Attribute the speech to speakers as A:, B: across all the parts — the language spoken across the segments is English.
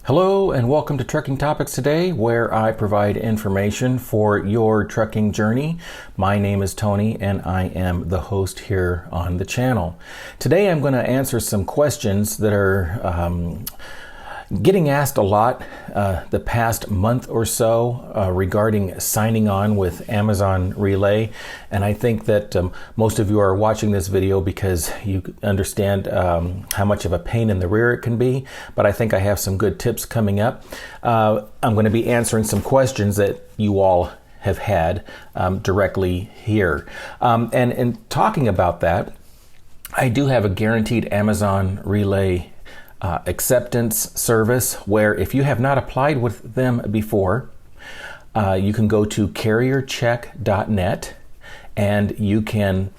A: Hello and welcome to Trucking Topics Today, where I provide information for your trucking journey. My name is Tony and I am the host here on the channel. Today I'm going to answer some questions that are getting asked a lot the past month or so regarding signing on with Amazon Relay. And I think that most of you are watching this video because you understand how much of a pain in the rear it can be. But I think I have some good tips coming up. I'm going to be answering some questions that you all have had directly here. And in talking about that, I do have a guaranteed Amazon Relay acceptance service where if you have not applied with them before, you can go to carriercheck.net and you can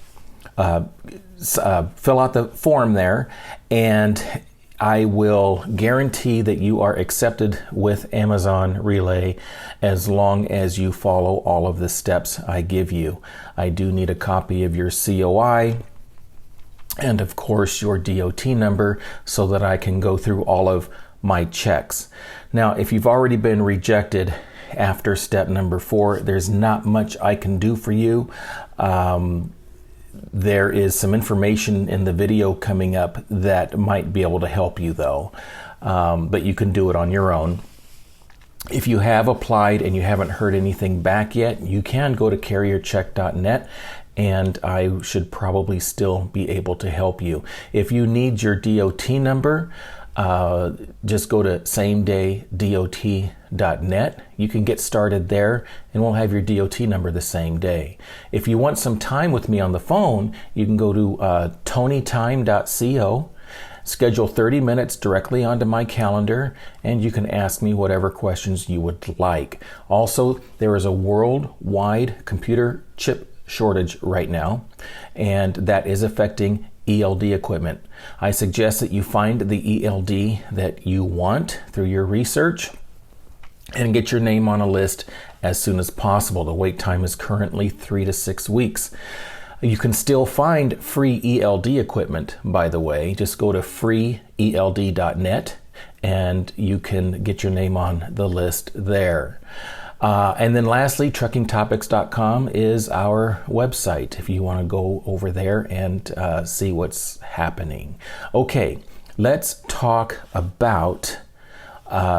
A: fill out the form there, and I will guarantee that you are accepted with Amazon Relay as long as you follow all of the steps I give you. I do need a copy of your COI and of course your DOT number so that I can go through all of my checks. Now, if you've already been rejected after step number 4, there's not much I can do for you. There is some information in the video coming up that might be able to help you though, but you can do it on your own. If you have applied and you haven't heard anything back yet, you can go to carriercheck.net and I should probably still be able to help you. If you need your DOT number, just go to samedaydot.net. You can get started there and we'll have your DOT number the same day. If you want some time with me on the phone, you can go to tonytime.co. Schedule 30 minutes directly onto my calendar, and you can ask me whatever questions you would like. Also, there is a worldwide computer chip shortage right now, and that is affecting ELD equipment. I suggest that you find the ELD that you want through your research and get your name on a list as soon as possible. The wait time is currently 3 to 6 weeks. You can still find free ELD equipment, by the way. Just go to freeeld.net and you can get your name on the list there. And then lastly, truckingtopics.com is our website if you want to go over there and see what's happening. Okay, let's talk about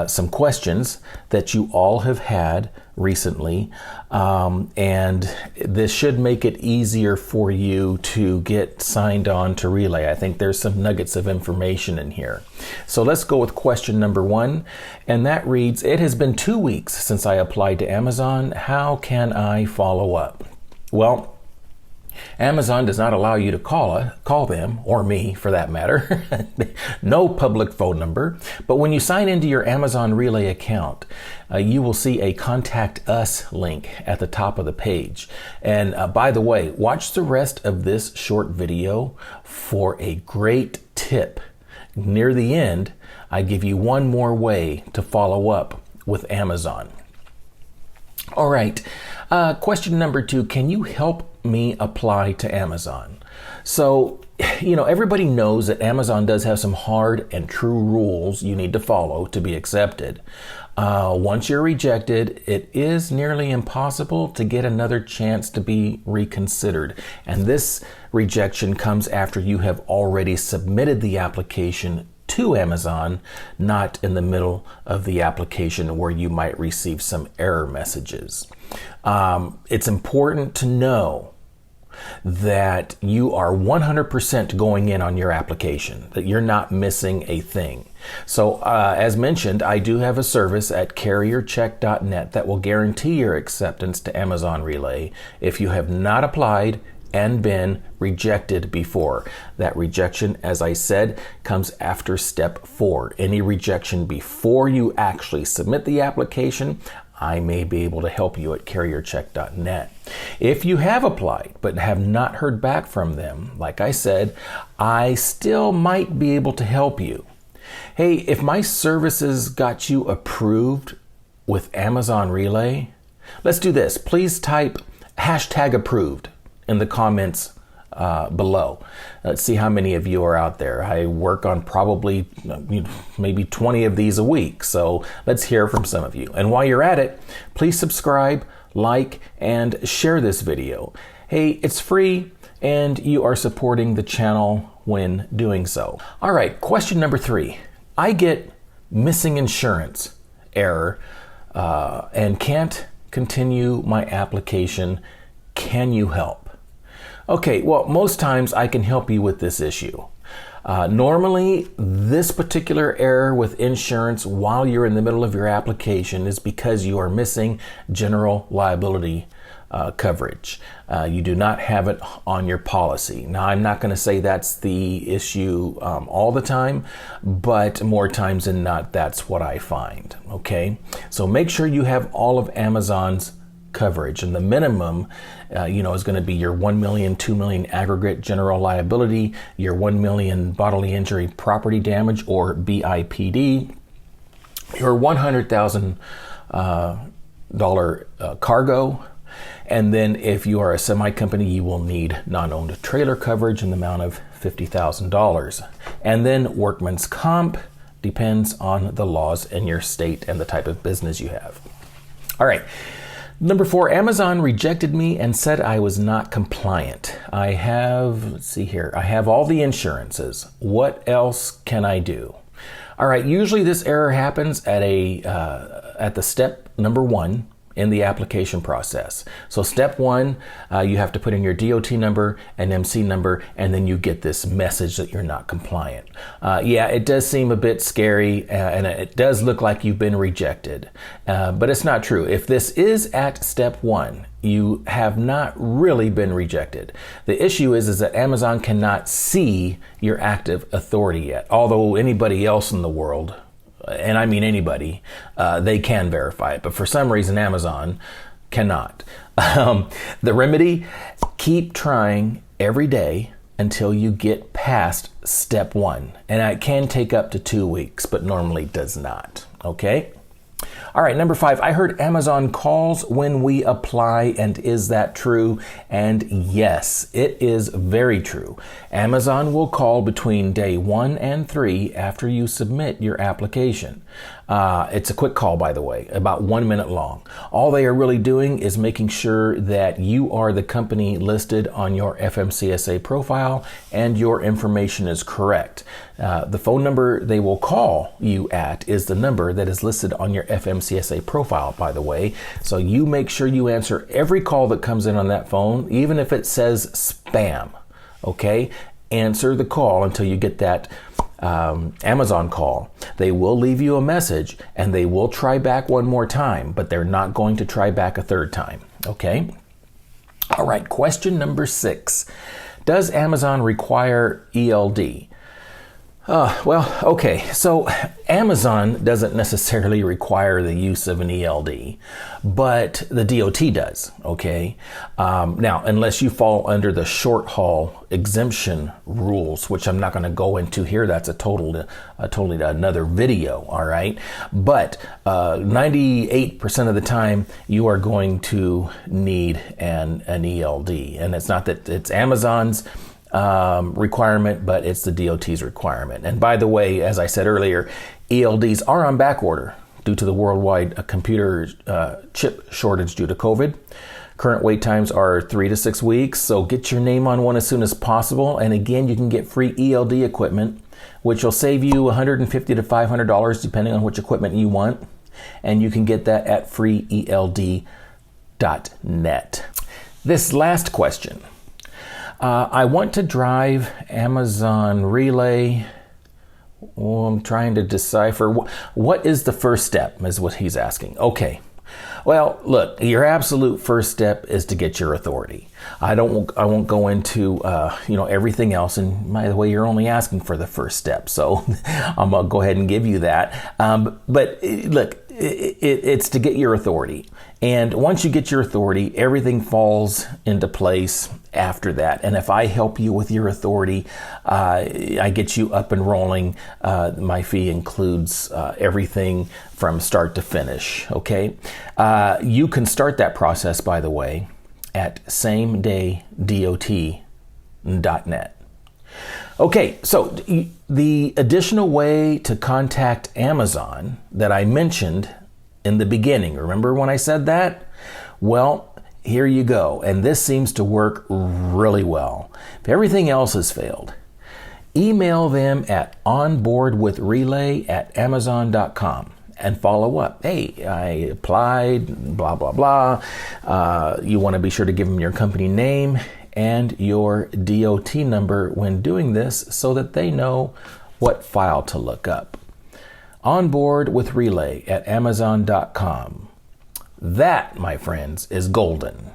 A: some questions that you all have had recently, and this should make it easier for you to get signed on to Relay. I think there's some nuggets of information in here. So let's go with question number 1, and that reads, it has been 2 weeks since I applied to Amazon. How can I follow up? Well, Amazon does not allow you to call them, or me for that matter. No public phone number. But when you sign into your Amazon Relay account, you will see a Contact Us link at the top of the page. And by the way, watch the rest of this short video for a great tip. Near the end, I give you one more way to follow up with Amazon. All right, question number 2, can you help me apply to Amazon? So, everybody knows that Amazon does have some hard and true rules you need to follow to be accepted. Once you're rejected, it is nearly impossible to get another chance to be reconsidered. And this rejection comes after you have already submitted the application to Amazon, not in the middle of the application where you might receive some error messages. It's important to know that you are 100% going in on your application, that you're not missing a thing. So as mentioned, I do have a service at carriercheck.net that will guarantee your acceptance to Amazon Relay if you have not applied and been rejected before. That rejection, as I said, comes after step 4. Any rejection before you actually submit the application, I may be able to help you at carriercheck.net. If you have applied but have not heard back from them, like I said, I still might be able to help you. Hey, if my services got you approved with Amazon Relay, let's do this. Please type #approved in the comments below. Let's see how many of you are out there. I work on probably maybe 20 of these a week, so let's hear from some of you. And while you're at it, please subscribe, like, and share this video. Hey, it's free, and you are supporting the channel when doing so. All right, question number 3. I get missing insurance error and can't continue my application. Can you help? Okay, well, most times I can help you with this issue. Normally, this particular error with insurance while you're in the middle of your application is because you are missing general liability coverage. You do not have it on your policy. Now, I'm not going to say that's the issue all the time, but more times than not, that's what I find. Okay, so make sure you have all of Amazon's coverage, and the minimum is going to be your 1 million, 2 million aggregate general liability, your 1 million bodily injury property damage or BIPD, your $100,000 cargo, and then if you are a semi company, you will need non-owned trailer coverage in the amount of $50,000, and then workman's comp depends on the laws in your state and the type of business you have. All right. Number 4, Amazon rejected me and said I was not compliant. I have all the insurances. What else can I do? All right, usually this error happens at the step number 1 in the application process. So step 1, you have to put in your DOT number and MC number, and then you get this message that you're not compliant. Yeah, it does seem a bit scary, and it does look like you've been rejected, but it's not true. If this is at step 1, you have not really been rejected. The issue is that Amazon cannot see your active authority yet, although anybody else in the world, and I mean anybody, they can verify it. But for some reason, Amazon cannot. The remedy, keep trying every day until you get past step 1. And it can take up to 2 weeks, but normally does not. Okay? All right, number 5, I heard Amazon calls when we apply, and is that true? And yes, it is very true. Amazon will call between day 1 and 3 after you submit your application. It's a quick call, by the way, about 1 minute long. All they are really doing is making sure that you are the company listed on your FMCSA profile and your information is correct. The phone number they will call you at is the number that is listed on your FMCSA profile, by the way. So you make sure you answer every call that comes in on that phone, even if it says spam. Okay? Answer the call until you get that Amazon call. They will leave you a message and they will try back one more time, but they're not going to try back a third time. Okay? All right, question number 6. Does Amazon require ELD? Well, okay, so Amazon doesn't necessarily require the use of an ELD, but the DOT does, okay? Now, unless you fall under the short haul exemption rules, which I'm not going to go into here, that's a totally another video, all right? But 98% of the time, you are going to need an ELD, and it's not that it's Amazon's requirement, but it's the DOT's requirement. And by the way, as I said earlier, ELDs are on back order due to the worldwide computer chip shortage due to COVID. Current wait times are 3 to 6 weeks, so get your name on one as soon as possible. And again, you can get free ELD equipment, which will save you $150 to $500 depending on which equipment you want. And you can get that at freeeld.net. This last question. I want to drive Amazon Relay. Oh, I'm trying to decipher. What is the first step, is what he's asking. Okay. Well, look, your absolute first step is to get your authority. I won't go into everything else. And by the way, you're only asking for the first step, so I'm gonna go ahead and give you that. But look, it's to get your authority. And once you get your authority, everything falls into place after that. And if I help you with your authority, I get you up and rolling. My fee includes everything from start to finish, okay? You can start that process, by the way, at samedayDOT.com. Okay, so the additional way to contact Amazon that I mentioned in the beginning, remember when I said that? Well, here you go. And this seems to work really well. If everything else has failed, email them at onboardwithrelay@amazon.com and follow up. Hey, I applied, blah, blah, blah. You want to be sure to give them your company name and your DOT number when doing this so that they know what file to look up. Onboardwithrelay@amazon.com. That, my friends, is golden.